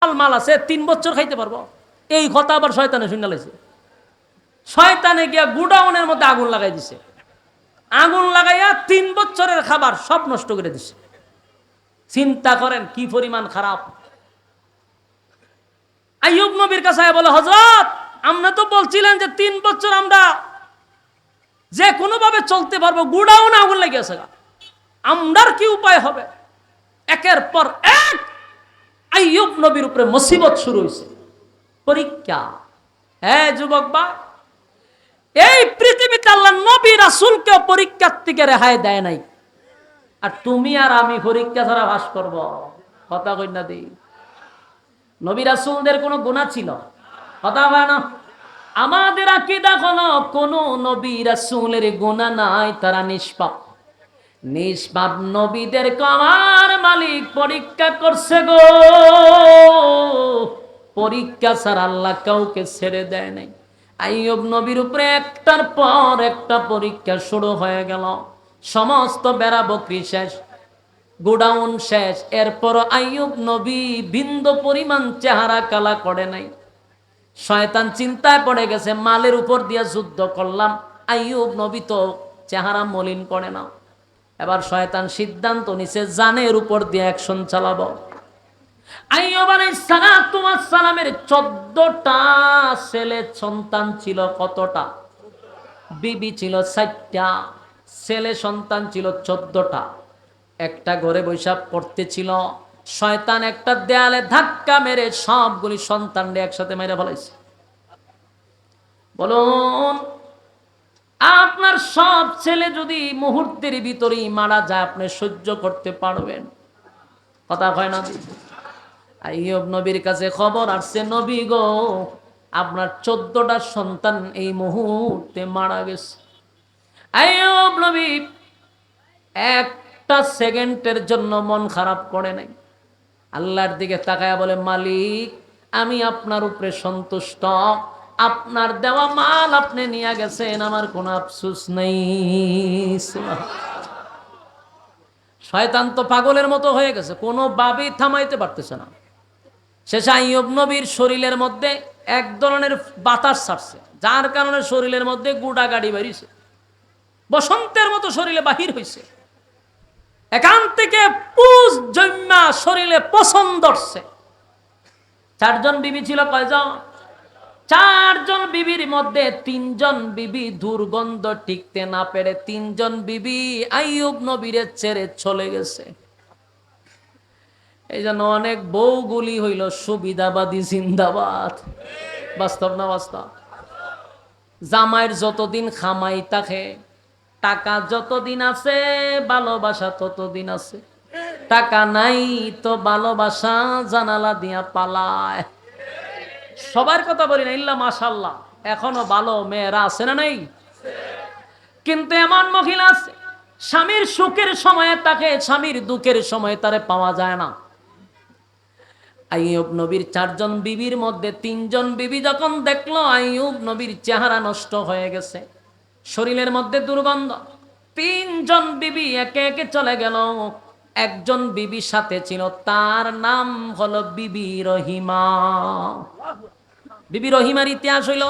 মাল আছে 3 বছর খাইতে পারবো। এই কথা আবার শয়তানে শুনে লাইছে। শয়তানে গিয়া গুডাউনের মধ্যে আগুন লাগাই দিছে। আগুন লাগাইয়া 3 বছরের খাবার সব নষ্ট করে দিছে। চিন্তা করেন কি পরিমাণ খারাপ। আইয়ুব নবীর কাছে বলে, হযরত আপনি তো বলছিলেন যে 3 বছর আমরা যে কোনো ভাবে চলতে পারবো, গুডাউনে আগুন লাগিয়েছে, আমরার কি উপায় হবে? একের পর এক আইয়ুব নবীর উপরে মুসিবত শুরু হয়েছে, পরীক্ষা। হ্যাঁ যুবক বা, এই পৃথিবীতে আল্লাহ নবী রাসূলকে পরীক্ষার থেকে রেহাই দেয় নাই। আর তুমি আর আমি পরীক্ষা ছাড়া বাস করব? কথা কই না দেই। নবী রাসূলদের কোনো গুনাহ ছিল? কথা হয় না। আমাদের আকীদা হলো কোন নবী রাসূলের গুনাহ নাই, তারা নিষ্পাপ। নিষ্পাপ নবীদেরকে আমার মালিক পরীক্ষা করছে গো। পরীক্ষা ছাড়া আল্লাহ কাউকে ছেড়ে দেয় নাই। আইয়ুব নবীর উপরে একটার পর একটা পরীক্ষা শুরু হয়ে গেল। সমস্ত বেড়া বকরি শেষ, গোডাউন শেষ। এরপর আইয়ুব নবী বিন্দু পরিমাণ চেহারা কালা করে নাই। শয়তান চিন্তায় পড়ে গেছে, মালের উপর দিয়ে যুদ্ধ করলাম, আইয়ুব নবী তো চেহারা মলিন করে না। এবার শয়তান সিদ্ধান্ত নিছে জানের উপর দিয়ে অ্যাকশন চালাবো। আইয়ুব আলাইহিস সালামের 14টা ছেলে সন্তান ছিল। কতটা? বিবি ছিল 4টা, ছেলে সন্তান ছিল 14টা। একটা ঘরে বৈশাখ করতেছিল। শয়তান একটা দেয়ালে ধাক্কা মেরে সবগুলি সন্তানকে একসাথে মেরে ফেলাইছে। বলুন, আপনার সব ছেলে যদি মুহূর্তের ভিতরেই মারা যায়, আপনি সহ্য করতে পারবেন? কথা হয় না। আইয়ুব নবীর কাছে খবর আসছে, নবী গো আপনার 14টা সন্তান এই মুহূর্তে মারা গেছে। আইয়ুব নবী একটা সেকেন্ডের জন্য মন খারাপ করে নাই। আল্লাহর দিকে তাকায়া বলে, মালিক আমি আপনার উপরে সন্তুষ্ট, আপনার দেওয়া মাল আপনি নিয়ে গেছেন, আমার কোনো আফসোস নেই। শয়তান তো পাগলের মতো হয়ে গেছে, কোনো ভাবেই থামাইতে পারতেছে না। শেষে আইয়ুব নবীর শরীরের মধ্যে এক ধরনের বাতাস ছাড়ছে, যার কারণে শরীরের মধ্যে গুড়া গাড়ি বেরিয়েছে, বসন্তের মতো শরীরে বাহির হয়েছে। এখান থেকে পুষ জন্মা শরীরে পছন্দ ধরছে। 4জন বিবি ছিল। কয়জন? 4জন বিবির মধ্যে 3জন বিবি দুর্গন্ধ টিকতে না পেরে 3জন বিবি আইয়ুব নবীরে ছেড়ে চলে গেছে। এই জন্য অনেক বউগুলি হইল সুবিধাবাদী জিন্দাবাদ। বাস্তব না বাস্তব? জামাইয়ের যতদিন খামাই থাকে, টাকা যতদিন আছে ভালোবাসা ততদিন আছে। টাকা নাই তো ভালোবাসা জানালা দিয়া পালায়। সবার কথা বলি না, ইল্লা মাশাআল্লাহ এখনো ভালো মেয়েরা আছে না নাই? কিন্তু এমন মহিলা আছে, স্বামীর সুখের সময়ে তাকে, স্বামীর দুঃখের সময়ে তারে পাওয়া যায় না। আইয়ুব নবীর 4জন বিবির মধ্যে 3জন বিবি যখন দেখলো আইয়ুব নবীর চেহারা নষ্ট হয়ে গেছে, শরীরের মধ্যে দুর্গন্ধ, 3জন বিবি একে একে চলে গেল। একজন বিবি সাথে ছিল, তার নাম হলো বিবি রহিমা। বিবি রহিমার ইতিহাস হইল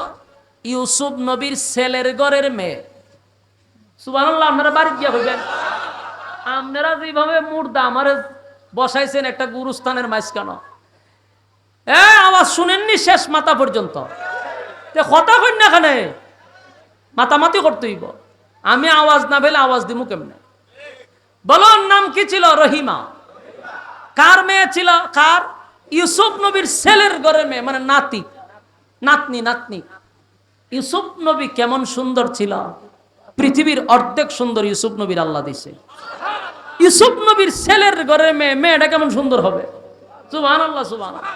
ইউসুফ নবীর ছেলের ঘরের মেয়ে। সুবহানাল্লাহ। আপনারা বাড়ি গিয়া হইবেন, আপনারা যেভাবে মুর্দা আমারে বসাইছেন একটা গুরুস্থানের মাঝখানে, আওয়াজ শুনেননি শেষ মাথা পর্যন্ত? কথা কই না, এখানে মাতামাতি করতে হইব। আমি আওয়াজ না পেলে আওয়াজ দিমু কেমনে? বলুন, নাম কি ছিল? রহিমা। কার মেয়ে ছিল? কার? ইউসুফ নবীর ছেলের ঘরের মেয়ে, মানে নাতি, নাতনি, নাতনি। ইউসুফ নবী কেমন সুন্দর ছিল, পৃথিবীর অর্ধেক সুন্দর ইউসুফ নবীর আল্লাহ দিছে। ইউসুফ নবীর ছেলের ঘরের মেয়ে, মেয়েটা কেমন সুন্দর হবে? সুবহানাল্লাহ, সুবহানাল্লাহ।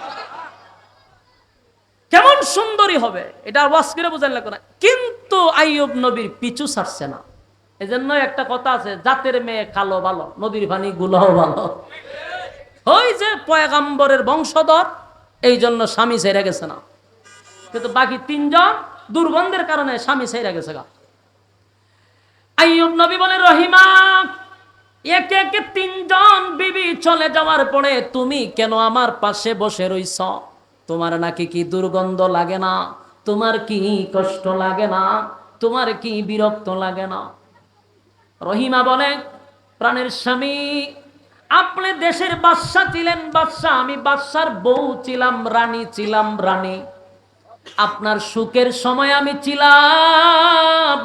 কেমন সুন্দরী হবে এটা ওয়াজ করে বোঝান লাগবে না। কিন্তু আইয়ুব নবীর পিছু ছাড়ছে না। এজন্য একটা কথা আছে, জাতের মেয়ে কালো ভালো, নদীর পানি গুলাও ভালো। ওই যে পয়গাম্বরের বংশধর, এই জন্য স্বামী ছেড়ে গেছে না। কিন্তু বাকি 3জন দুর্গন্ধের কারণে স্বামী ছেড়ে গেছে গা। আইয়ুব নবী বলে, রহিমা একে একে তিনজন বিবি চলে যাওয়ার পরে তুমি কেন আমার পাশে বসে রইছ? তোমার নাকি কি দুর্গন্ধ লাগে না? তোমার কি কষ্ট লাগে না? তোমার কি বিরক্ত লাগে না? রহিমা বলে, প্রাণের স্বামী, আপনি দেশের বাদশা ছিলেন বাদশা, আমি বাদশার বউ ছিলাম, রানী ছিলাম, রানী। আপনার সুখের সময় আমি ছিলাম,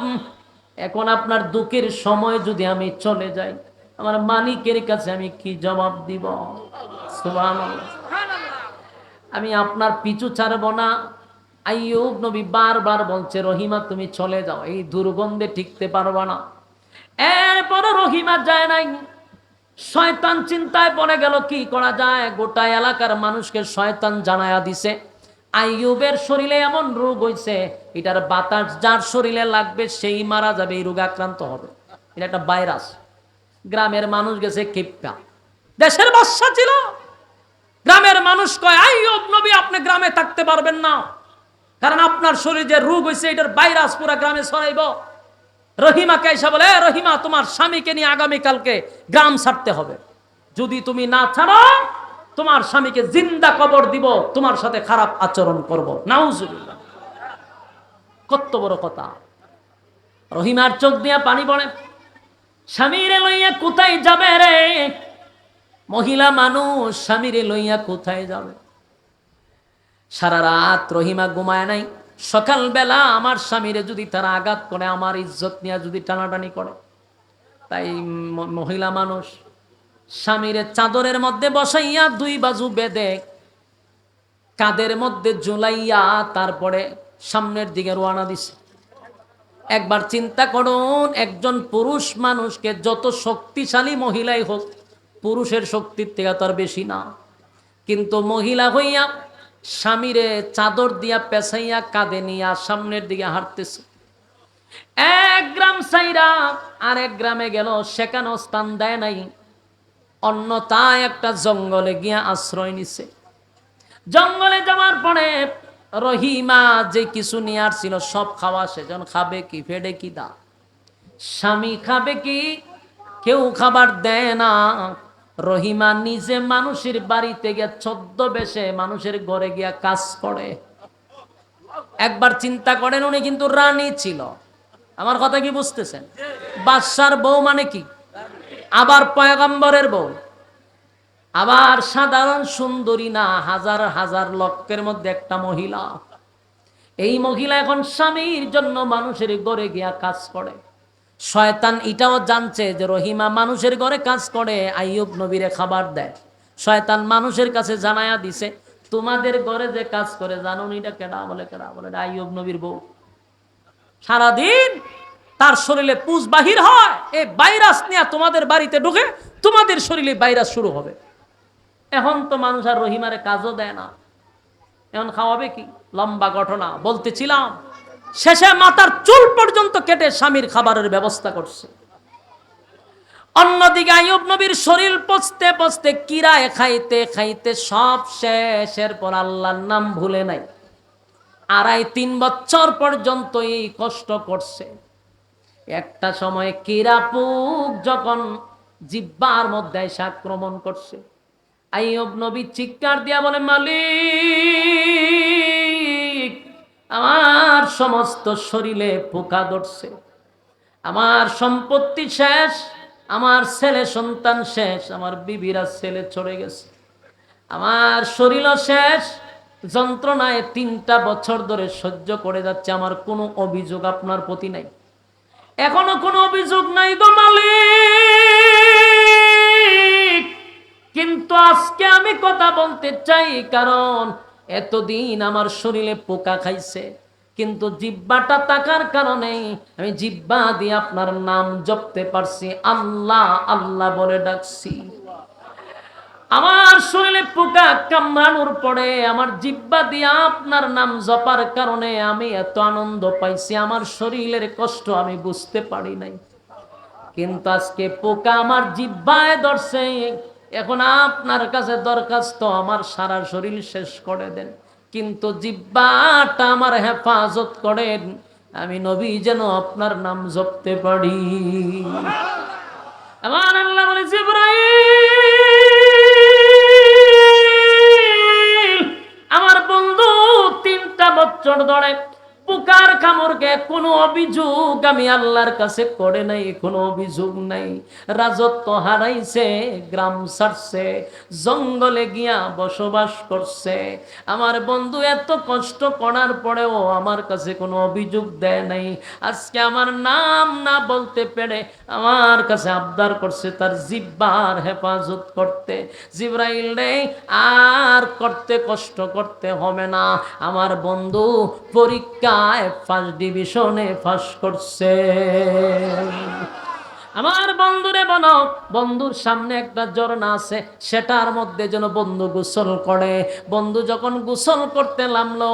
এখন আপনার দুঃখের সময় যদি আমি চলে যাই, আমার মালিকের কাছে আমি কি জবাব দিব? সুবহানাল্লাহ। আমি আপনার পিছু ছাড়ব না। আইয়ুব নবী বারবার বলছে, রহিমা তুমি চলে যাও, এই দুর্গন্ধে টিকতে পারবা না। এরপরে রহিমা যায় নাই। শয়তান চিন্তায় পড়ে গেল, কি করা যায়। গোটা এলাকার মানুষকে শয়তান জানায়া দিছে আইয়ুবের শরীরে এমন রোগ হইছে, এটার বাতাস যার শরীরে লাগবে সেই মারা যাবে, এই রোগে আক্রান্ত হবে। এটা একটা ভাইরাস। গ্রামের মানুষ গেছে কিপ্পা, দেশের বাদশা ছিল। গ্রামের মানুষ কয়, আইয়ুব নবী আপনি গ্রামে থাকতে পারবেন না, কারণ আপনার শরীরে যে রোগ হইছে এটার ভাইরাস পুরো গ্রামে ছড়াইব। রহিমাকে এসে বলে, রহিমা তোমার স্বামীকে নিয়ে আগামীকালকে গ্রাম ছাড়তে হবে, যদি তুমি না ছাড়ো তোমার স্বামীকে জিন্দা কবর দিব, তোমার সাথে খারাপ আচরণ করব। নাউজুবিল্লাহ। কত বড় কথা। রহিমার চোখ দিয়া পানি পড়ে। স্বামীরে লইয়া কোথায় যাবে রে? মহিলা মানুষ স্বামীরে লইয়া কোথায় যাবে? সারা রাত রহিমা ঘুমায় নাই। সকালবেলা আমার স্বামীরে যদি তারা আঘাত করে, আমার ইজ্জত নিয়ে যদি টানাটানি করে, তাই মহিলা মানুষ স্বামীরে চাদরের মধ্যে বসাইয়া দুই বাজু বেঁধে কাঁধের মধ্যে ঝুলাইয়া তারপরে সামনের দিকে রওনা দিছে। একবার চিন্তা করুন, একজন পুরুষ মানুষকে যত শক্তিশালী মহিলাই হোক, পুরুষের শক্তির থেকে তার বেশি না, কিন্তু মহিলা হইয়া স্বামীরে চাদর দিয়া পেছাইয়া কাঁধে নিয়া সামনের দিকে হাঁটতেছে। এক গ্রাম সাইরা আরেক গ্রামে গেল, সেখানেও স্থান দেয় নাই, অন্যথায় একটা জঙ্গলে গিয়া আশ্রয় নিছে। জঙ্গলে যাওয়ার পরে রহিমা যে কিছু নিয়ে আসছিল সব খাওয়া, সেজন খাবে কি, ফেডে কি দা, স্বামী খাবে কি, কেউ খাবার দেয় না। রহিমা নিজে মানুষের বাড়িতে গিয়া ছদ্মবেশে মানুষের ঘরে গিয়া কাজ করে। একবার চিন্তা করেন, উনি কিন্তু রানী ছিল। আমার কথা কি বুঝতেছেন? বাদশার বউ মানে কি, আবার পয়গম্বরের বউ, আবার সাধারণ সুন্দরী না, হাজার হাজার লক্ষের মধ্যে একটা মহিলা। এই মহিলা এখন স্বামীর জন্য মানুষের ঘরে গিয়া কাজ করে। শয়তান এটাও জানছে যে রহিমা মানুষের ঘরে কাজ করে, আইয়ুব নবীরে খাবার দেয়। শয়তান মানুষের কাছে জানায়া দিছে, তোমাদের ঘরে যে কাজ করে জানো এটা কেডা? বলে কেডা? বলে আইয়ুব নবীর বউ। সারাদিন তার শরীরে পুজ বাহির হয়, এই ভাইরাস নিয়ে তোমাদের বাড়িতে ঢুকে তোমাদের শরীরে ভাইরাস শুরু হবে। এখন তো মানুষ আর রহিমারে কাজও দেয় না, এখন খাওয়াবে কি? লম্বা ঘটনা বলতেছিলাম। শেষে মাথার চুল পর্যন্ত কেটে স্বামীর খাবারের ব্যবস্থা করছে। অন্যদিকে আইয়ুব নবীর শরীর পচতে পচতে, কিরায় খাইতে খাইতে সব শেষের পর আল্লাহর নাম ভুলে নাই। 2.5-3 বছর পর্যন্ত এই কষ্ট করছে। একটা সময় কিরাপুক যখন জিহ্বার মধ্যে এসে আক্রমণ করছে, আইয়ুব নবী চিৎকার দিয়া বলে, মালিক, আমার সমস্ত শরীরে পোকা ধরছে, আমার সম্পত্তি শেষ, আমার ছেলে সন্তান শেষ, আমার বিবিরা ছেলে চলে গেছে, আমার শরীরও শেষ, যন্ত্রণায় 3টা বছর ধরে সহ্য করে যাচ্ছে, আমার কোনো অভিযোগ আপনার প্রতি নাই, এখনো কোনো অভিযোগ নাই গো মালিক, কিন্তু আজকে আমি কথা বলতে চাই, কারণ এতদিন আমার শরীরে পোকা খাইছে, কিন্তু জিহ্বাটা থাকার কারণে আমি জিহ্বা দিয়ে আপনার নাম জপতে পারছি, আল্লাহ আল্লাহ বলে ডাকছি। আমার শরীরে পোকা কামড়ানোর পরে আমার জিহ্বা দিয়ে আপনার নাম জপার কারণে আমি এত আনন্দ পাইছি, আমার শরীরের কষ্ট আমি বুঝতে পারি নাই, কিন্তু আজকে পোকা আমার জিহ্বায় ধরছে, এখন আপনার কাছে দরখাস্ত আমার সারা শরীর শেষ করে দেন, কিন্তু জিহ্বাটা আমার হেফাজত করেন, আমি নবী যেন আপনার নাম জপতে পারি। আমার আল্লাহ বলে জিবরাইল, আমার বন্ধু 3টা বছর ধরে পোকার কামড়কে কোনো অভিযোগ আমি আল্লাহর কাছে করে নাই, কোনো অভিযোগ নাই। রাজত্ব হারাইছে, গ্রাম ছাড়ছে, জঙ্গলে গিয়া বসবাস করছে। আমার বন্ধু এত কষ্ট করার পরেও আমার কাছে কোনো অভিযোগ দেয় নাই। আজকে আমার নাম না বলতে পেরে আমার কাছে আবদার করছে তার জিহ্বার হেফাজত করতে। জিবরাইল রে, আর করতে কষ্ট করতে হবে না। আমার বন্ধু পরীক্ষায় ফার্স্ট ডিভিশনে পাস করছে। আমার বন্ধুরে বলো, বন্ধুর সামনে একটা ঝর্ণা আছে, সেটার মধ্যে যেন বন্ধু গোসল করে। বন্ধু যখন গোসল করতে নামলো,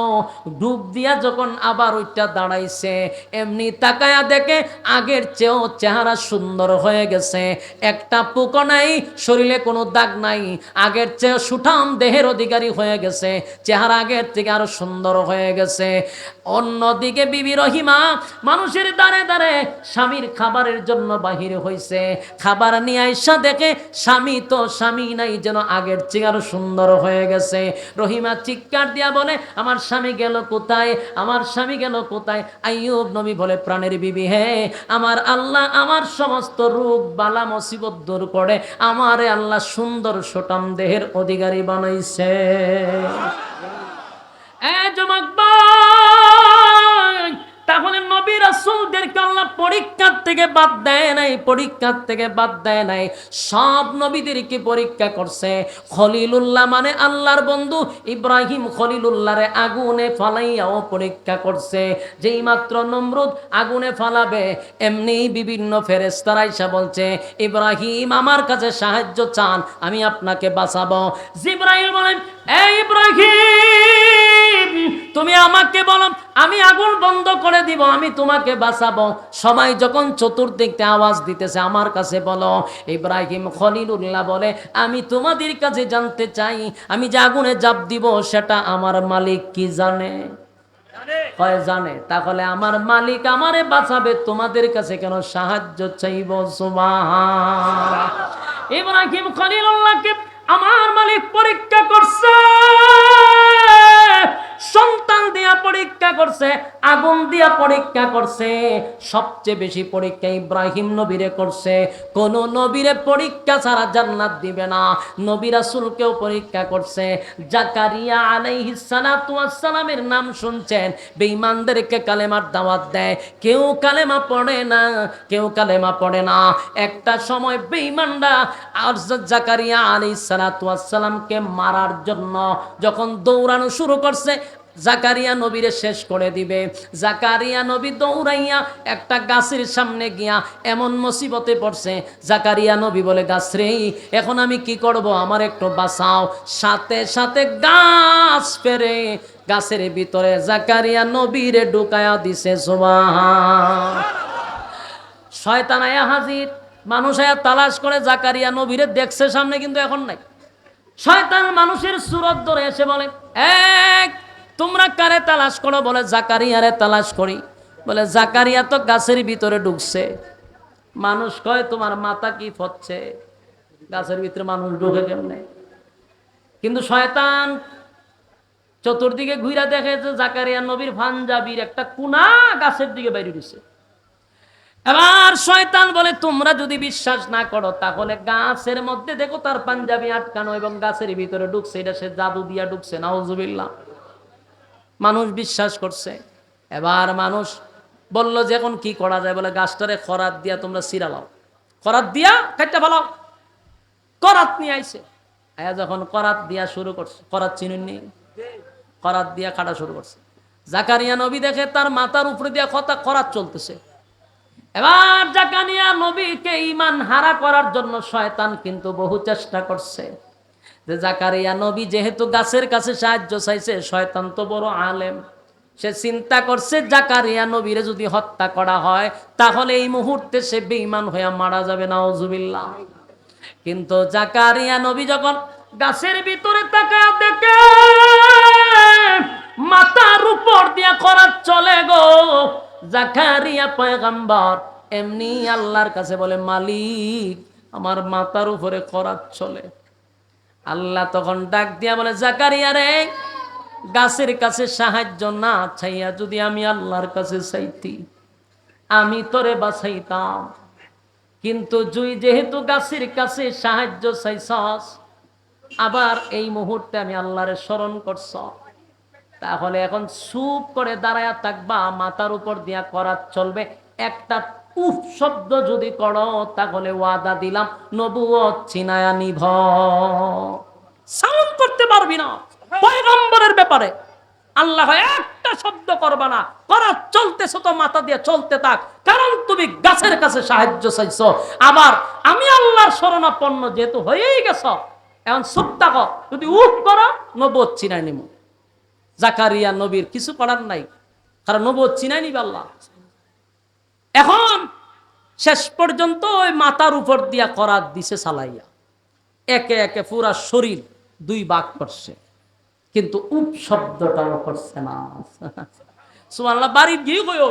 ডুব দিয়া যখন আবার ওইটা দাঁড়াইছে, এমনি তাকায়া দেখে আগের চেয়েও চেহারা সুন্দর হয়ে গেছে। একটা পোকা নাই, শরীরে কোনো দাগ নাই, আগের চেয়ে সুঠাম দেহের অধিকারী হয়ে গেছে, চেহারা আগের থেকে আরো সুন্দর হয়ে গেছে। অন্যদিকে বিবি রহিমা মানুষের দাঁড়ে দাঁড়ে স্বামীর খাবারের জন্য বাহির হইছে, খাবার নিয়ে আইসা দেখে স্বামী তো স্বামী নাই, যেন আগের চেয়ে আরো সুন্দর হয়ে গেছে। রহিমা চিৎকার দিয়া বলে, আমার স্বামী গেল কোথায়, আমার স্বামী গেল কোথায়? আইয়ুব নবী বলে, প্রাণের বিবি হে, আমার আল্লাহ আমার সমস্ত রোগ বালা মুসিবত দূর করে আমারে আল্লাহ সুন্দর সুঠাম দেহের অধিকারী বানাইছে। তাহলে নবী রাসূলদেরকে আল্লাহ পরীক্ষার থেকে বাদ দেয় নাই, পরীক্ষার থেকে বাদ দেয় নাই, সব নবীদেরকে পরীক্ষা করছে। খলিলুল্লাহ মানে আল্লাহর বন্ধু ইব্রাহিম খলিলুল্লাহরে আগুনে ফালাইয়াও পরীক্ষা করছে। যেই মাত্র নমরুদ আগুনে ফালাবে, এমনি বিভিন্ন ফেরেশতারা এসে বলছে, ইব্রাহিম আমার কাছে সাহায্য চান, আমি আপনাকে বাঁচাবো। জিবরাইল বলেন, এই ইব্রাহিম, তুমি আমাকে বলো, আমি আগুন বন্ধ করে দিব, আমি তোমাকে বাঁচাবো। সবাই যখন চতুর্দিক থেকে আওয়াজ দিতেছে, আমার কাছে বলো। ইব্রাহিম খলিলুল্লাহ বলে, আমি তোমাদের কাছে জানতে চাই, আমি যে আগুনে জাপ দিব সেটা আমার মালিক কি জানে? হয় জানে। তাহলে আমার মালিক আমারে বাঁচাবে, তোমাদের কাছে কেন সাহায্য চাইব? সুবহান। ইব্রাহিম খলিলুল্লাহকে আমার মালিক পরীক্ষা করছে, সন্তান দিয়া পরীক্ষা করছে, আগুন দিয়া পরীক্ষা করছে। সবচেয়ে বেশি পরীক্ষা ইব্রাহিম নবীরে করছে। কোন নবীরে পরীক্ষা ছাড়া জান্নাত দিবে না। নবী রাসূলকেও পরীক্ষা করছে। জাকারিয়া আলাইহিস সালাতু ওয়াস সালামের নাম শুনছেন, বেঈমানদেরকে কালেমার দাওয়াত দেয়, কেউ কালেমা পড়ে না, কেউ কালেমা পড়ে না। একটা সময় বেঈমানরা আর জাকারিয়া আলাইহিস সালাতু ওয়াস সালামকে মারার জন্য যখন দৌড়ানো শুরু করছে, জাকারিয়া নবীরে শেষ করে দিবে। জাকারিয়া নবী দৌড়াইয়া একটা গাছের সামনে গিয়া এমন মুসিবতে পড়ছে, জাকারিয়া নবী বলে, গাছ রে, এখন আমি কি করব, আমার একটু বাঁচাও। সাথে সাথে গাছ ফেরে গাছের ভিতরে জাকারিয়া নবীরে ঢুকায়া দিছে। সুবহান। শয়তান আয়া হাজির, মানুষ আয়া তালাশ করে জাকারিয়া নবীরে দেখছে সামনে, কিন্তু এখন নাই। শয়তান মানুষের সুরত ধরে এসে বলে, এক, তোমরা কারে তালাশ করো? বলে, জাকারিয়ারে তালাশ করি। বলে, জাকারিয়া তো গাছের ভিতরে ঢুকছে। মানুষ কয়, তোমার মাথা কি ফচ্ছে, গাছের ভিতরে মানুষ ঢুকে কেমনে? কিন্তু শয়তান চতুর্দিকে ঘুরা দেখে যে জাকারিয়া নবীর পাঞ্জাবির একটা কুনা গাছের দিকে বাইরে দিছে। এবার শয়তান বলে, তোমরা যদি বিশ্বাস না করো তাহলে গাছের মধ্যে দেখো তার পাঞ্জাবি আটকানো এবং গাছের ভিতরে ঢুকছে, এটা সে জাদু দিয়া ঢুকছে। নাউজুবিল্লাহ। মানুষ বিশ্বাস করছে। এবার মানুষ বলল যে এখন কি করা যায়? বলে, গাছটারে খরাত দিয়া তোমরা সিরালাও, খরাত দিয়া কাটটা ফেলাও। করাত নিয়ে আইছে। আয়া যখন করাত দিয়া শুরু করছে, করাত চিনুননি, করাত দিয়া কাটা শুরু করছে। জাকারিয়া নবী দেখে তার মাথার উপরে দিয়া করাত চলতেছে। এবার জাকারিয়া নবীকে ঈমান হারা করার জন্য শয়তান কিন্তু বহু চেষ্টা করছে। যে জাকারিয়া নবী যেহেতু গাছের কাছে সাহায্য চাইছে, শয়তান তো বড় আলেম, সে চিন্তা করছে জাকারিয়া নবীরে যদি হত্যা করা হয় তাহলে এই মুহূর্তে সে বেঈমান হয়ে মারা যাবে। নাউজুবিল্লাহ। কিন্তু জাকারিয়া নবী যখন গাছের ভিতরে তাকায় দেখে মাথার উপর দিয়া করাত চলে গো। জাকারিয়া পয়গম্বর এমনি আল্লাহর কাছে বলে, মালিক আমার মাথার উপরে করাত চলে। আল্লাহ তখন ডাক দিয়া বলে, জাকারিয়া রে, গাছের কাছে সাহায্য না চাইয়া যদি আমি আল্লাহর কাছে চাইতি, আমি তোরে বাঁচাইতাম। কিন্তু তুই যেহেতু গাছের কাছে সাহায্য চাইছস, আবার এই মুহূর্তে আমি আল্লাহরে স্মরণ করছ, তাহলে এখন চুপ করে দাঁড়ায়া থাকবা, মাথার উপর দিয়া করাত চলবে। একটা উফ শব্দ যদি করো, তাহলে ওয়াদা দিলাম নবুয়ত ছিনায়া নিভ। সাউন্ড করতে পারবি না পয়গম্বরের ব্যাপারে। আল্লাহ একটা শব্দ করবা না, করাত চলতেছে তো মাথা দিয়ে চলতে থাক, কারণ তুমি গাছের কাছে সাহায্য চাইছো। আবার আমি আল্লাহর শরণাপন্ন যেহেতু হয়েই গেছ, এখন চুপ থাকো। যদি উফ করো, নবুয়ত ছিনায় নিব। জাকারিয়া নবীর কিছু করার নাই, কারণ নবুয়ত চিনাই নিবে আল্লাহ। এখন শেষ পর্যন্ত ওই মাথার উপর দিয়া করাত দিছে চালাইয়া, একে একে পুরা শরীর দুই ভাগ করছে, কিন্তু উপ শব্দটাও করছে না। সুবহানাল্লাহ। বাড়ির গিয়ে কইও,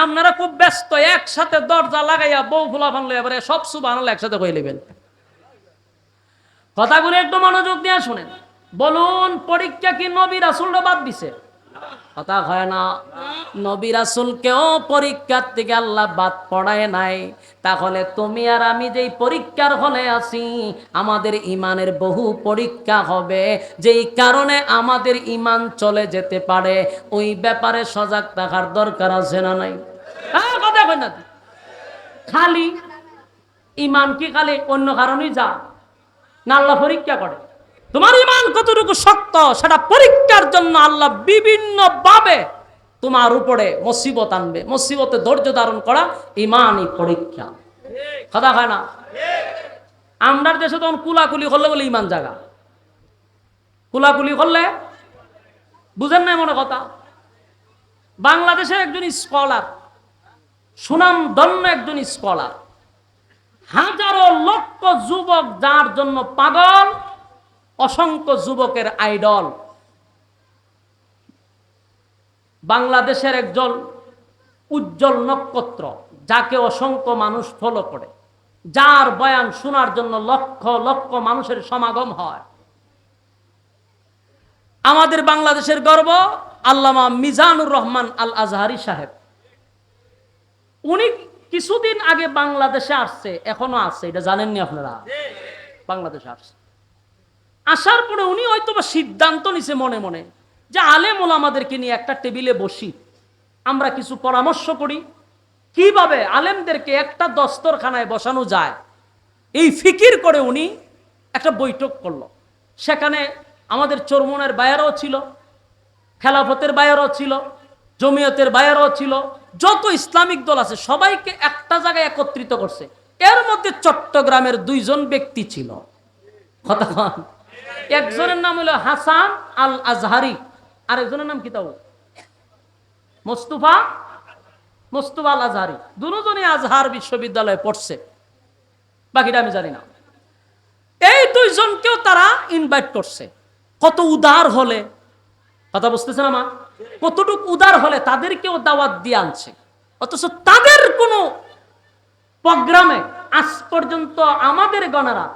আপনারা খুব ব্যস্ত, একসাথে দরজা লাগাইয়া বউ ফুলাফান লইয়া এবারে সব সুবহানাল্লাহ একসাথে কই নেবেন। কথাগুলো একটু মনোযোগ দিয়ে শুনেন। বলুন, পরীক্ষা কি নবী রাসূলরা বাদ দিছে? কথা হয় না। নবী রাসূলকেও পরীক্ষার থেকে আল্লাহ বাদ পড়ায় নাই। তাহলে তুমি আর আমি যেই পরীক্ষার হলে আছি, আমাদের ইমানের বহু পরীক্ষা হবে, যেই কারণে আমাদের ইমান চলে যেতে পারে। ওই ব্যাপারে সজাগ থাকার দরকার আছে না নাই? কথা কই না। খালি ইমান কি খালি অন্য কারণেই যা না, আল্লাহ পরীক্ষা করে তোমার ইমান কতটুকু শক্ত, সেটা পরীক্ষার জন্য আল্লাহ বিভিন্ন ভাবে তোমার উপরে মুসিবত আনবে। মুসিবতে ধৈর্য ধারণ করা ইমানই পরীক্ষা। কথা হয় না? আমরা দেশে তখন কুলাকুলি করলে বলে ইমান জাগা, কুলাকুলি করলে বুঝেন নাই মনে কথা। বাংলাদেশের একজন স্কলার, সুনামধন্য একজন স্কলার, হাজারো লক্ষ যুবক যার জন্য পাগল, অসংখ্য যুবকের আইডল, বাংলাদেশের একজন উজ্জ্বল নক্ষত্র, যাকে অসংখ্য মানুষ ফলো করে, যার বয়ান শোনার জন্য লক্ষ লক্ষ মানুষের সমাগম হয়। আমাদের বাংলাদেশের গর্ব আল্লামা মিজানুর রহমান আল আজহারি সাহেব। উনি কিছুদিন আগে বাংলাদেশে আসছে, এখনো আসছে, এটা জানেননি আপনারা? বাংলাদেশে আসছে, আসার পরে উনি হয়তো বা সিদ্ধান্ত নিছে মনে মনে যে আলেম ওলামাদেরকে নিয়ে একটা টেবিলে বসি, আমরা কিছু পরামর্শ করি কিভাবে আলেমদেরকে একটা দস্তরখানায় বসানো যায়। এই ফিকির করে উনি একটা বৈঠক করলো। সেখানে আমাদের চরমনের বায়ারও ছিল, খেলাফতের বায়ারও ছিল, জমিয়তের বায়ারও ছিল, যত ইসলামিক দল আছে সবাইকে একটা জায়গায় একত্রিত করছে। এর মধ্যে চট্টগ্রামের দুইজন ব্যক্তি ছিল। কথা কন। একজনের নাম হলো হাসান আল আজহারি, আর একজনের নাম কি তাও মোস্তফা আল আজহারি। দুজনই আজহার বিশ্ববিদ্যালয়ে পড়ছে, বাকিটা আমি জানি না। এই দুইজনকেও তারা ইনভাইট করছে। কত উদার হলে, কথা বুঝতেছেন আমার, কতটুকু উদার হলে তাদেরকেও দাওয়াত দিয়ে আনছে। অথচ তাদের কোনো প্রোগ্রামে আজ পর্যন্ত আমাদের গণারা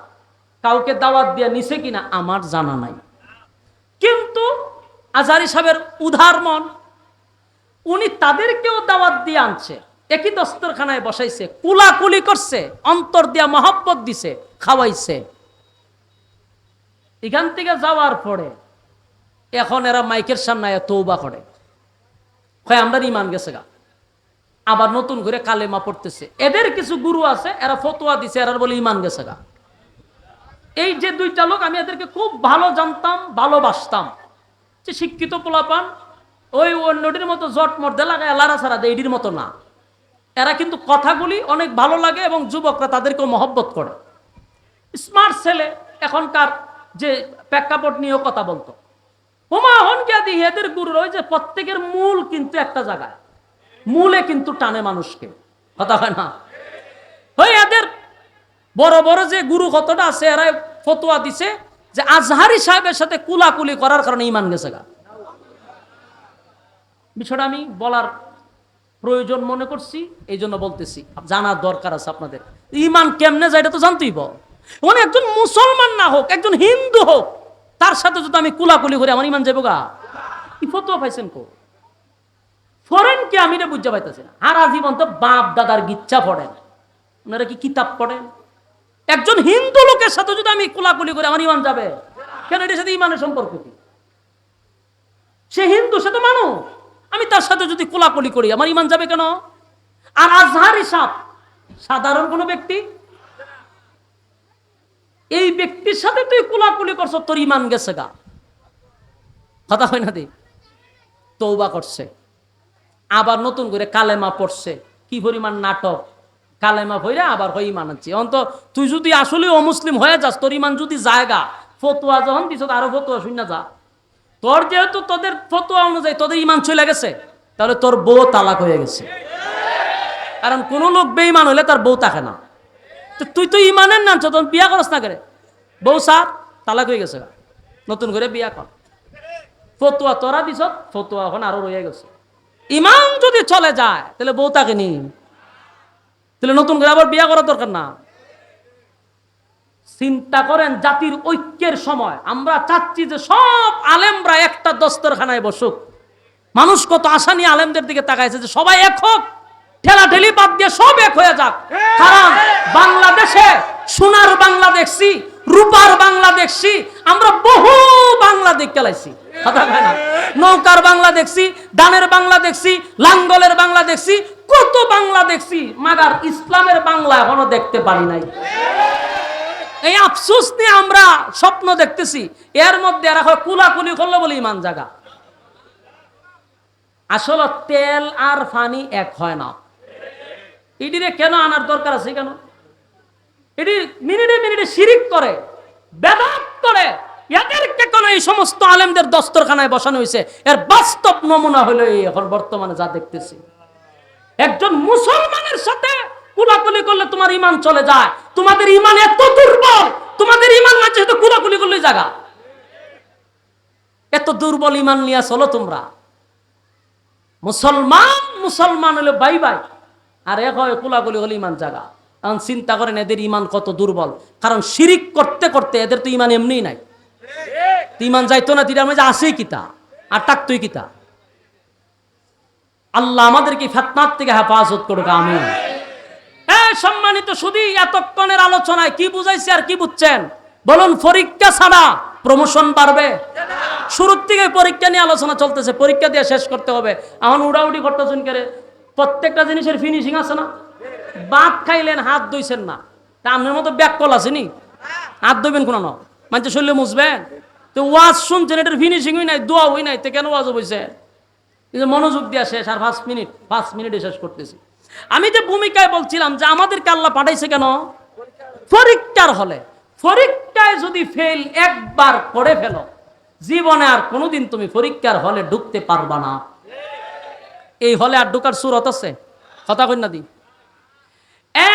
কাউকে দাওয়াত দিয়ে নিছে কিনা আমার জানা নাই। কিন্তু আজহারি সাহেবের উদার মন, উনি তাদেরকেও দাওয়াত দিয়ে আনছে, একই দস্তরখানায় বসাইছে, কুলাকুলি করছে, অন্তর দিয়া মহব্বত দিছে, খাওয়াইছে। এখান থেকে যাওয়ার পরে এখন এরা মাইকের সামনে তওবা করে, হয় আমরা ইমান গেছে গা, আবার নতুন করে কালেমা পড়তেছে। এদের কিছু গুরু আছে, এরা ফতোয়া দিছে, এরা বলে ইমান গেছে গা। এই যে দুইটা লোক, আমি এদেরকে খুব ভালো জানতাম, ভালোবাসতাম, যে শিক্ষিত পোলাপান, ওই অন্যটির মতো জট মর্দে লাগায় লারা ছাড়া দেয়, এটির মতো না। এরা কিন্তু কথাগুলি অনেক ভালো লাগে এবং যুবকরা তাদেরকেও মহব্বত করে। স্মার্ট ছেলে, এখনকার যে প্রেক্ষাপট নিয়েও কথা বলতো। হুমায়ুন কাদি এদের গুরুর ওই যে প্রত্যেকের মূল কিন্তু একটা জায়গায়, মূলে কিন্তু টানে মানুষকে। কথা হয় না? ওই এদের বড় বড় যে গুরু কতটা আছে, এরা ফতোয়া দিছে যে আজহারি সাহেবের সাথে কুলাকুলি করার কারণে ইমান গেছে গা। বিষয়টা আমি বলার প্রয়োজন মনে করছি, এই জন্য বলতেছি, জানার দরকার আছে আপনাদের। ইমান কেমনে যায় এটা তো জানতেই মানে একজন মুসলমান না হোক, একজন হিন্দু হোক, তার সাথে যদি আমি কুলাকুলি করি আমার ইমান যাবো গা? কি ফতোয়া পাইছেন কো? ফরেন কি আমি বুঝতে পাইতেছি না। আর আজীবন তো বাপ দাদার গিচ্ছা পড়েন, আপনারা কি কিতাব পড়েন? একজন হিন্দু লোকের সাথে যদি আমি কুলাকুলি করি আমার ইমান যাবে কেন? এটার সাথে ইমানের সম্পর্ক কি? সে হিন্দু, সে তো মানুষ, আমি তার সাথে যদি কোলাকুলি করি আমার ইমান যাবে কেন? আর আজহারি সাহেব সাধারণ কোনো ব্যক্তি, এই ব্যক্তির সাথে তুই কোলাকুলি করছ, তোর ইমান গেছে গা। কথা হয় না? দি তওবা করছে, আবার নতুন করে কালেমা পড়ছে, কি পরিমাণ নাটক! কালেমা পড়ে আবার হয় ইমান আনছি। অন্ত তুই যদি আসলে অমুসলিম হয়ে যাস, তোর ইমান যদি জায়গা, ফতোয়া যখন দিছ আরো ফতোয়া শুন না যা। তোর যেহেতু তোদের ফতোয়া অনুযায়ী তোদের ইমান চলে গেছে, তাহলে তোর বউ তালাক হয়ে গেছে। কারণ কোন লোক বেঈমান হলে তার বউ থাকে না। তো তুই তো ইমানের না, তখন বিয়া করস না করে, বউ সার তালাক হয়ে গেছে, নতুন করে বিয়া কর। ফতোয়া তোরা দিছ, ফতোয়া এখন আরো রয়ে গেছে। ইমান যদি চলে যায় তাহলে বউ তাকে নি, তাহলে নতুন করে আবার বিয়া করার দরকার না। চিন্তা করেন, জাতির ঐক্যের সময় আমরা চাচ্ছি যে সব আলেমরা একটা দস্তরখানায় বসুক। মানুষ কত আশা নিয়ে আলেমদের দিকে তাকাইছে যে সবাই এক হোক, ঠেলাঠেলি বাদ দিয়ে সব এক হয়ে যাক। কারণ বাংলাদেশে সোনার বাংলা দেখছি, রূপার বাংলা দেখছি, আমরা বহু বাংলা দেখ গেলাইছি। কথা হয় না? নৌকার বাংলা দেখছি, দানের বাংলা দেখছি, লাঙ্গলের বাংলা দেখছি, কত বাংলা দেখছি, মাগার ইসলামের বাংলা এখনো দেখতে পারি নাই। এই আফসোস নিয়ে আমরা স্বপ্ন দেখতেছি, এর মধ্যে এরা কুলাকুলি করলো বলে ইমান জাগা। আসলে তেল আর পানি এক হয় না। এটিরে কেন আনার দরকার আছে? কেন এটি মিনিটে মিনিটে শিরিক করে, বেদাত করে, এদেরকে কেন এই সমস্ত আলেমদের দস্তরখানায় বসানো হয়েছে? এর বাস্তব নমুনা হলো এই এখন বর্তমানে যা দেখতেছি। একজন মুসলমানের সাথে কুলাকুলি করলে তোমার ইমান চলে যায়। তোমাদের ইমান এত দুর্বল, তোমাদের ইমান না যেহেতু কুলাকুলি করলে জায়গা, এত দুর্বল ইমান নিয়ে চলো তোমরা। মুসলমান মুসলমান হলে বাই বাই, আর এক হয় কুলাকুলি হলে ইমান জায়গা। এখন চিন্তা করেন এদের ইমান কত দুর্বল। কারণ শিরিক করতে করতে এদের তো ইমান এমনিই নাই। ইমান যাইতো না, তিরার মাঝে আসেই কিতা আর টাকতই কিতা। আল্লাহ আমাদেরকে ফিতনার থেকে হেফাজত করুক, আমিন। সম্মানিত শুধু এতক্ষণের আলোচনায় কি বুঝাইছে আর কি বুঝছেন বলুন? পরীক্ষা ছাড়া প্রমোশন বাড়বে? শুরুর থেকে পরীক্ষা নিয়ে আলোচনা চলতেছে, পরীক্ষা দিয়ে শেষ করতে হবে। এখন উড়াউড়ি করতেছেন করে, প্রত্যেকটা জিনিসের ফিনিশিং আছে না? ভাত খাইলেন হাত ধুইছেন না, তা আপনার মতো ব্যাক কল আছে নি? হাত ধুইবেন কোন না, মানুষের শরীরে মুছবেন। তো ওয়াজ শুনছেন, এটার ফিনিশিং হই নাই, দোয়া হই নাই, তো কেন ওয়াজ হইছে? মনোযোগ দিয়া শেষ, আর 5 মিনিটে শেষ করতেছি। আমি যে ভূমিকায় বলছিলাম যে আমাদেরকে আল্লাহ পাঠাইছে কেন? পরীক্ষার হলে। পরীক্ষায় যদি ফেল একবার করে ফেলো, জীবনে আর কোনোদিন তুমি পরীক্ষার হলে ঢুকতে পারবা না। এই হলে আর ঢুকার সুরত আছে? কথা কই না দি?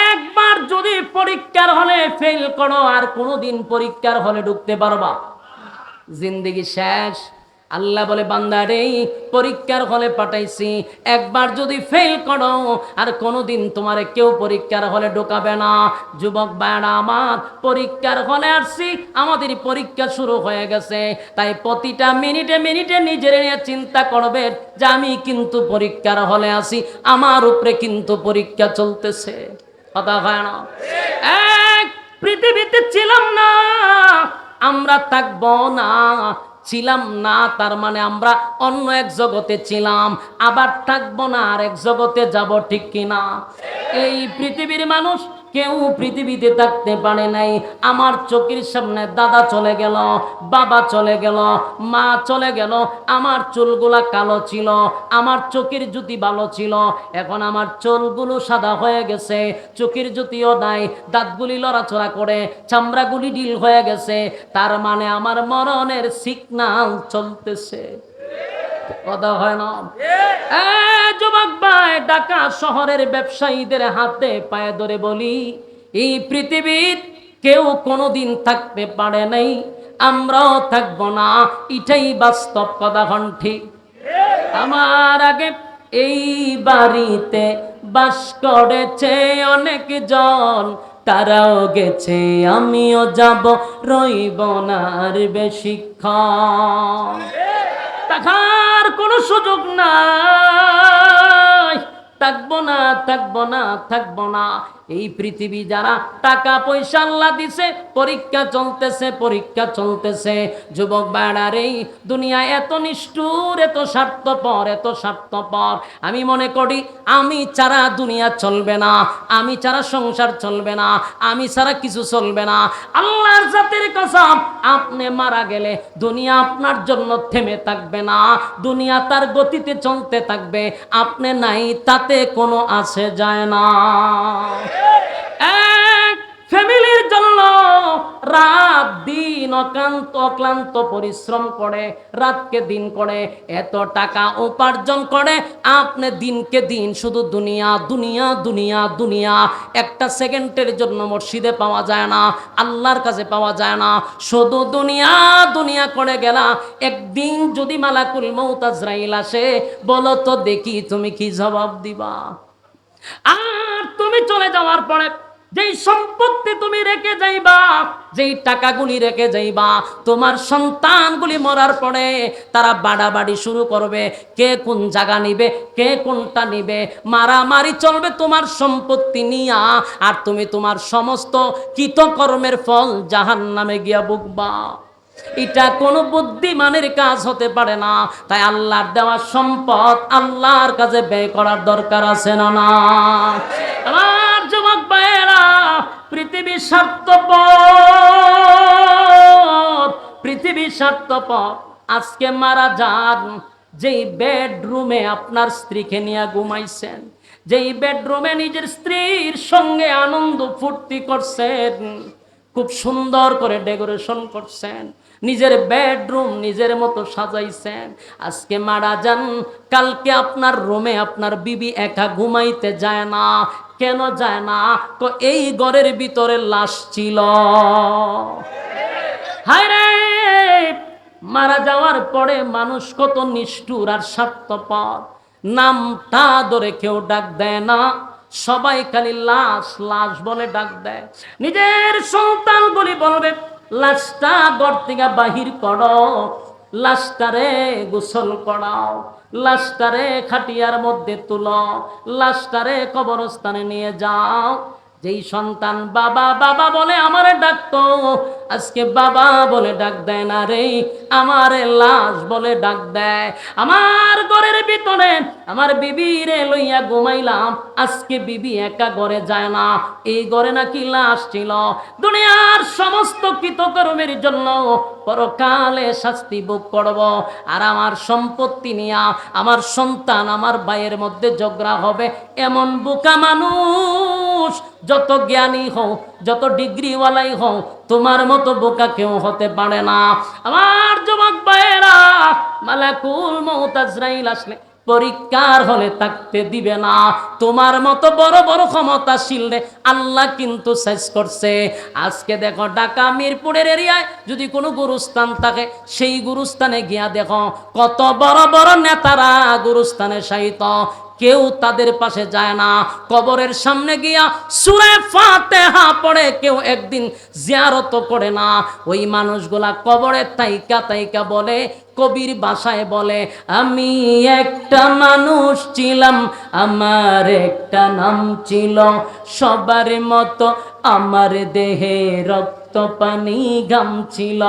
একবার যদি পরীক্ষার হলে ফেল করো, আর কোনোদিন পরীক্ষার হলে ঢুকতে পারবা? জিন্দেগি শেষ। আল্লাহ বলে, বান্দা রে, পরীক্ষার হলে পাঠাইছি, একবার যদি ফেল করো আর কোনোদিন তোমারে কেউ পরীক্ষার হলে ঢোকাবে না। যুবক ভাইরা আমার, পরীক্ষার হলে আসছি, আমাদের পরীক্ষা শুরু হয়ে গেছে। তাই প্রতিটা মিনিটে মিনিটে নিজের নিয়ে চিন্তা করবে যে আমি কিন্তু পরীক্ষার হলে আছি, আমার উপরে কিন্তু পরীক্ষা চলতেছে। কথা হয় না? এক পৃথিবীতে ছিলাম না, আমরা থাকবো না। ছিলাম না তার মানে আমরা অন্য এক জগতে ছিলাম, আবার থাকবো না আর এক জগতে যাব, ঠিক কিনা? এই পৃথিবীর মানুষ কেউ পৃথিবীতে থাকতে পারে নাই। আমার চোখের সামনে দাদা চলে গেল, বাবা চলে গেল, মা চলে গেল। আমার চুলগুলা কালো ছিল, আমার চোখের জ্যোতি ভালো ছিল, এখন আমার চুলগুলো সাদা হয়ে গেছে, চোখের জ্যোতিও নাই, দাঁতগুলি লড়াচড়া করে, চামড়াগুলি ঢিল হয়ে গেছে। তার মানে আমার মরণের সিগন্যাল চলতেছে। কথা হয় না? যুবক ভাই, ঢাকা শহরের ব্যবসায়ীদের হাতে পায়ে ধরে বলি, এই পৃথিবীর কেউ কোনোদিন থাকতে পারে নাই, আমরাও থাকবো না, এটাই বাস্তব। কথা হন ঠিক? আমার আগে এই বাড়িতে বাস করেছে অনেক জন, তারাও গেছে আমিও যাব, রইব না আর বেশিক্ষণ। টাকার কোনো সুযোগ নাই, থাকবো না থাকবো না থাকবো না। এই পৃথিবী যারা টাকা পয়সা আল্লাহ দিছে, পরীক্ষা চলতেছে পরীক্ষা চলতেছে। যুবক ভাইরা, এই দুনিয়া এত নিষ্ঠুর, এত স্বার্থপর, এত স্বার্থপর। আমি মনে করি আমি ছাড়া দুনিয়া চলবে না, আমি ছাড়া সংসার চলবে না, আমি ছাড়া কিছু চলবে না। আল্লাহর জাতের কসম, আপনি মারা গেলে দুনিয়া আপনার জন্য থেমে থাকবে না, দুনিয়া তার গতিতে চলতে থাকবে। আপনি নাই তাতে কোনো আসে যায় না। এক ফ্যামিলির জন্য রাত দিন অক্লান্ত পরিশ্রম করে, রাতকে দিন করে, এত টাকা উপার্জন করে, আপনি দিনকে দিন শুধু দুনিয়া দুনিয়া দুনিয়া দুনিয়া। একটা সেকেন্ডের জন্য মসজিদে পাওয়া যায় না, আল্লাহর কাছে পাওয়া যায় না, শুধু দুনিয়া দুনিয়া করে গেলা। একদিন যদি মালাকুল মউত আজরাইল আসে, বলো তো দেখি তুমি কি জবাব দিবা? আর তুমি চলে যাওয়ার পরে যেই সম্পত্তি তুমি রেখে যাইবা, যেই টাকাগুলি রেখে যাইবা, তোমার সন্তানগুলি মরার পরে তারা বাড়াবাড়ি শুরু করবে, কে কোন জায়গা নিবে, কে কোনটা নিবে, মারামারি চলবে তোমার সম্পত্তি নিয়া। আর তুমি তোমার সমস্ত কৃতকর্মের ফল জাহান্নামে গিয়া ভুগবা। এটা কোনো বুদ্ধিমানের কাজ হতে পারে না। তাই আল্লাহর দেওয়া সম্পদ আল্লাহর কাছে ব্যয় করার দরকার আছে না? না আমার যুবক ভাইয়েরা, পৃথিবী স্বার্থপর, পৃথিবী স্বার্থপর। আজকে মারা যান, যেই বেডরুমে আপনার স্ত্রীকে নিয়ে ঘুমাইছেন, যেই বেডরুমে নিজের স্ত্রীর সঙ্গে আনন্দ ফুর্তি করছেন, খুব সুন্দর করে ডেকোরেশন করছেন, নিজের বেডরুম নিজের মতো সাজাইছেন, আজকে মারা যান, কালকে আপনার রুমে আপনার বিবি একা ঘুমাইতে যায় না। কেন যায় না? তো এই ঘরের ভিতরে লাশ ছিল। হায় রে, মারা যাওয়ার পরে মানুষ কত নিষ্ঠুর আর স্বার্থপর। নামটা ধরে কেউ ডাক দেয় না, সবাই খালি লাশ লাশ বলে ডাক দেয়। নিজের সন্তানগুলি বলবে, লাশটা ঘর থেকে বাহির করো, লাশটারে গোসল করাও, লাশটারে খাটিয়ার মধ্যে তুলো, লাশটারে কবরস্থানে নিয়ে যাও। যেই সন্তান বাবা বাবা বলে আমারে ডাকতো, আজকে বাবা বলে ডাক দেয় না রে, আমারে লাশ বলে ডাক দেয়। আমার ঘরের ভিতরে আমার বিবিরে লইয়া ঘুমাইলাম, আজকে বিবি একা ঘরে যায় না, এই ঘরে নাকি লাশ ছিল। দুনিয়ার সমস্ত কৃতকর্মের জন্য পরকালে শাস্তি ভোগ করব। আর আমার সম্পত্তি নিয়া আমার সন্তান আমার ভাইয়ের মধ্যে ঝগড়া হবে। এমন বোকা মানুষ, যত জ্ঞানী হও, যত ডিগ্রিওয়ালাই হও, তোমার মতো বোকা কেউ হতে পারে না। আমার যুবক ভাইয়েরা, মালাকুল মউত আজরাইল আসলে পরীক্ষার হলে থাকতে দিবে না। তোমার মতো বড় বড় ক্ষমতাশীল রে আল্লাহ কিন্তু শেষ করছে। আজকে দেখো ঢাকা মিরপুরের এরিয়ায় যদি কোনো গুরুস্থান থাকে, সেই গুরুস্থানে গিয়া দেখো কত বড় বড় নেতারা গুরুস্থানে শায়িত, কেউ তাদের পাশে যায় না। কবরের সামনে গিয়া সূরা ফাতিহা পড়ে কেউ একদিন জিয়ারত করে না। ওই মানুষগুলা কবরে তাইকা তাইকা বলে, কবির ভাষায় বলে, আমি একটা মানুষ ছিলাম, আমার একটা নাম ছিল, সবার মতো আমার দেহে রক্ত পানি ঘাম ছিল।